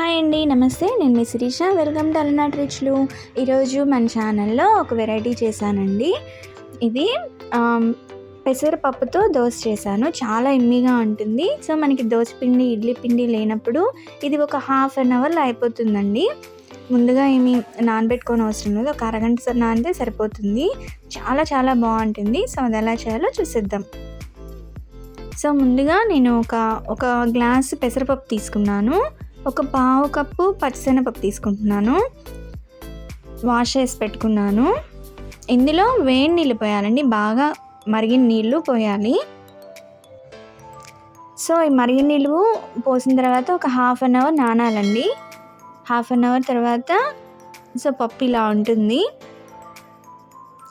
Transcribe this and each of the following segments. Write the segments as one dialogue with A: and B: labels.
A: Hi అండి, నమస్తే. నేను మీ శిరీష. వెల్కమ్ టు అలనాటి రుచులు. ఈరోజు మన ఛానల్లో ఒక వెరైటీ చేశానండి. ఇది పెసరపప్పుతో దోశ చేశాను. చాలా ఎమ్మీగా ఉంటుంది. సో మనకి దోశ పిండి, ఇడ్లీ పిండి లేనప్పుడు ఇది ఒక హాఫ్ అన్ అవర్లో అయిపోతుందండి. ముందుగా ఏమి నానబెట్టుకొని అవసరం లేదు, ఒక అరగంట నానితే సరిపోతుంది. చాలా చాలా బాగుంటుంది. సో అది ఎలా చేయాలో చూసేద్దాం. సో ముందుగా నేను ఒక గ్లాసు పెసరపప్పు తీసుకున్నాను. ఒక పావు కప్పు పచ్చిశనగపప్పు తీసుకుంటున్నాను. వాష్ చేసి పెట్టుకున్నాను. ఇందులో వేడి నీళ్ళు పోయాలండి, బాగా మరిగిన నీళ్ళు పోయాలి. సో ఈ మరిగిన నీళ్ళు పోసిన తర్వాత ఒక హాఫ్ అన్ అవర్ నానాలండి. హాఫ్ అన్ అవర్ తర్వాత సో పప్పు ఇలా ఉంటుంది.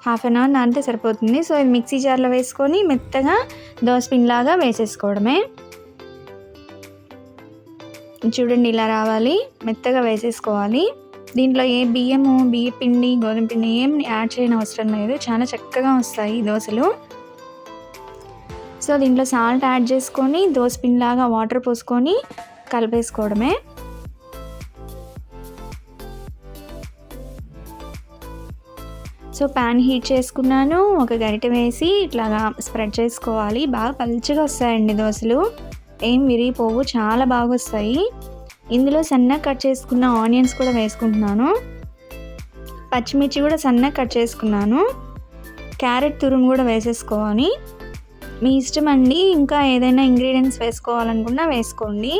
A: హాఫ్ అన్ అవర్ నానితే సరిపోతుంది. సో ఇది మిక్సీ జార్లో వేసుకొని మెత్తగా దోసపిండిలాగా వేసేసుకోవడమే. చూడండి, ఇలా రావాలి, మెత్తగా వేసేసుకోవాలి. దీంట్లో ఏ బియ్య పిండి, గోధుమ పిండి ఏం యాడ్ చేయని అవసరం లేదు. చాలా చక్కగా వస్తాయి ఈ దోశలు. సో దీంట్లో సాల్ట్ యాడ్ చేసుకొని దోసపిండిలాగా వాటర్ పోసుకొని కలిపేసుకోవడమే. సో ప్యాన్ హీట్ చేసుకున్నాను. ఒక గరిటె వేసి ఇట్లాగా స్ప్రెడ్ చేసుకోవాలి. బాగా పలుచగా వస్తాయండి దోశలు, ఏం విరిగిపోవు, చాలా బాగా వస్తాయి. ఇందులో సన్నగా కట్ చేసుకున్న ఆనియన్స్ కూడా వేసుకుంటున్నాను. పచ్చిమిర్చి కూడా సన్నగా కట్ చేసుకున్నాను. క్యారెట్ తురుము కూడా వేసేసుకోవాలి. మీ ఇష్టం అండి, ఇంకా ఏదైనా ఇంగ్రీడియంట్స్ వేసుకోవాలనుకున్నా వేసుకోండి.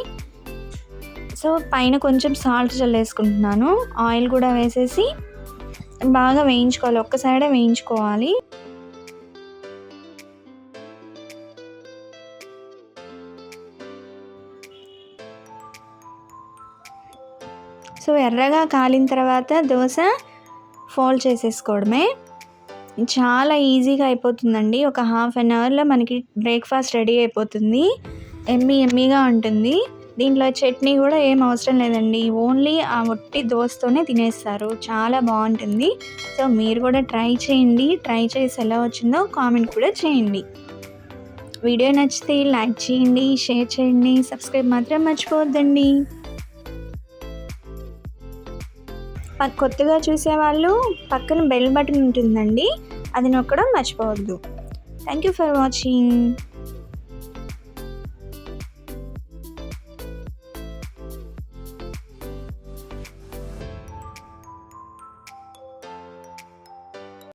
A: సో పైన కొంచెం సాల్ట్ చల్లేసుకుంటున్నాను. ఆయిల్ కూడా వేసేసి బాగా వేయించుకోవాలి, ఒక్క సైడే వేయించుకోవాలి. సో ఎర్రగా కాలిన తర్వాత దోశ ఫోల్డ్ చేసేసుకోవడమే. చాలా ఈజీగా అయిపోతుందండి. ఒక హాఫ్ అన్ అవర్లో మనకి బ్రేక్ఫాస్ట్ రెడీ అయిపోతుంది. ఎమ్మీగా ఉంటుంది. దీంట్లో చట్నీ కూడా ఏం అవసరం లేదండి, ఓన్లీ ఆ ఒట్టి దోశతోనే తినేస్తారు. చాలా బాగుంటుంది. సో మీరు కూడా ట్రై చేయండి. ట్రై చేసి ఎలా వచ్చిందో కామెంట్ కూడా చేయండి. వీడియో నచ్చితే లైక్ చేయండి, షేర్ చేయండి, సబ్స్క్రైబ్ మాత్రం మర్చిపోవద్దండి. కొత్తగా చూసేవాళ్ళు పక్కన బెల్ బటన్ ఉంటుందండి, అది నొక్కడం మర్చిపోవద్దు. Thank you for watching.